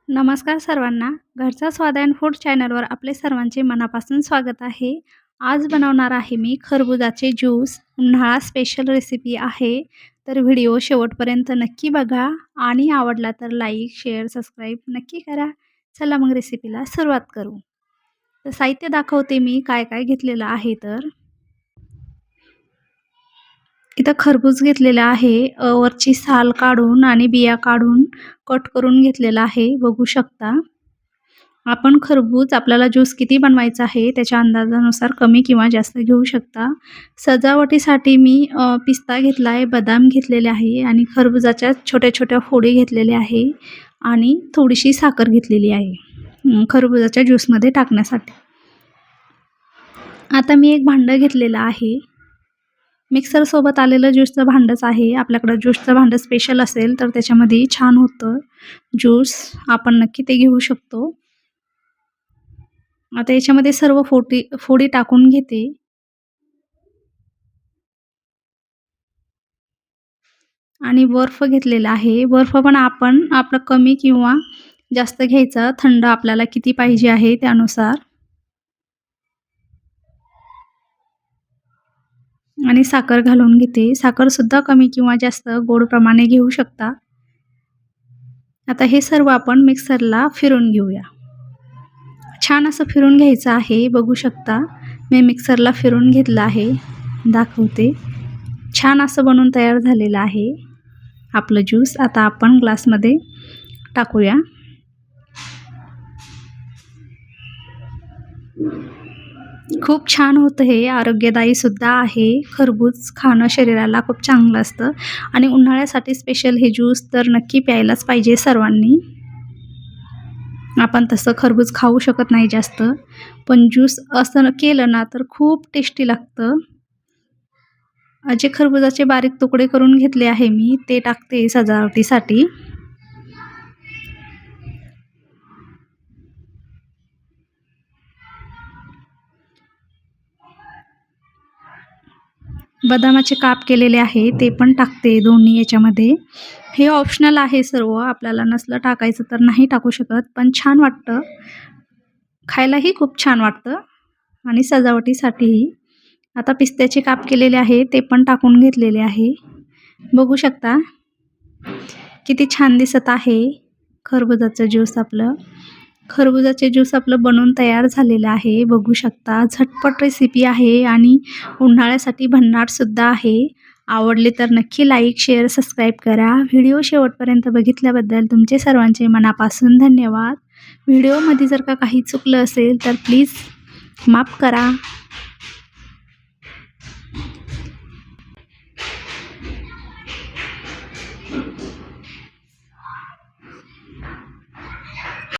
नमस्कार सर्वांना. घरचा स्वाद अँड फूड चॅनलवर आपले सर्वांचे मनापासून स्वागत आहे. आज बनवणार आहे मी खरबुजाचे ज्यूस. उन्हाळा स्पेशल रेसिपी आहे. तर व्हिडिओ शेवटपर्यंत नक्की बघा आणि आवडला तर लाईक, शेअर, सबस्क्राईब नक्की करा. चला मग रेसिपीला सुरुवात करू. तर साहित्य दाखवते मी काय-काय घेतलेलं आहे तर. इथं खरबूज घेतलेलं आहे. वरची साल काढून आणि बिया काढून कट करून घेतलेला आहे. बघू शकता. आपण खरबूज आपल्याला ज्यूस किती बनवायचा आहे त्याच्या अंदाजानुसार कमी किंवा जास्त घेऊ शकता. सजावटीसाठी मी पिस्ता घेतला आहे, बदाम घेतलेले आहे आणि खरबुजाच्या छोट्या-छोट्या फोडी घेतलेल्या आहे आणि थोडीशी साखर घेतलेली आहे खरबुजाच्या ज्यूसमध्ये टाकण्यासाठी. आता मी एक भांडं घेतलेलं आहे. मिक्सरसोबत आलेलं ज्यूसचं भांडंच आहे. आपल्याकडं ज्यूसचं भांडं स्पेशल असेल तर त्याच्यामध्ये छान होतं ज्यूस. आपण नक्की ते घेऊ शकतो. आता याच्यामध्ये सर्व फोडी टाकून घेते. आणि बर्फ घेतलेला आहे. बर्फ पण आपण आपलं कमी किंवा जास्त घ्यायचा. थंड आपल्याला किती पाहिजे आहे त्यानुसार. आणि साखर घालून घेते. साखरसुद्धा कमी किंवा जास्त गोड प्रमाणे घेऊ शकता. आता हे सर्व आपण मिक्सरला फिरवून घेऊया. छान असं फिरून घ्यायचं आहे. बघू शकता मी मिक्सरला फिरवून घेतलं आहे. दाखवते. छान असं बनवून तयार झालेलं आहे आपलं ज्यूस. आता आपण ग्लासमध्ये टाकूया. खूप छान होतं हे. आरोग्यदायी सुद्धा आहे. खरबूज खाणं शरीराला खूप चांगलं असतं आणि उन्हाळ्यासाठी स्पेशल हे ज्यूस तर नक्की प्यायलाच पाहिजे सर्वांनी. आपण तसं खरबूज खाऊ शकत नाही जास्त, पण ज्यूस असं केलं ना तर खूप टेस्टी लागतं. जे खरबुजाचे बारीक तुकडे करून घेतले आहे मी, ते टाकते सजावटीसाठी. बदामाचे काप केलेले आहे ते पण टाकते दोन्ही याच्यामध्ये. हे ऑप्शनल आहे सर्व. आपल्याला नसलं टाकायचं तर नाही टाकू शकत, पण छान वाटतं. खायलाही खूप छान वाटतं आणि सजावटीसाठीही. आता पिस्त्याचे काप केलेले आहे ते पण टाकून घेतलेले आहे. बघू शकता किती छान दिसत आहे खरबुजाचं ज्यूस आपलं. खरबुजाचे ज्यूस आपलं बनवून तयार झालेलं आहे. बघू शकता झटपट रेसिपी आहे आणि उन्हाळ्यासाठी भन्नाटसुद्धा आहे. आवडले तर नक्की लाईक, शेअर, सबस्क्राईब करा. व्हिडिओ शेवटपर्यंत बघितल्याबद्दल तुमचे सर्वांचे मनापासून धन्यवाद. व्हिडिओमध्ये जर का काही चुकलं असेल तर प्लीज माफ करा.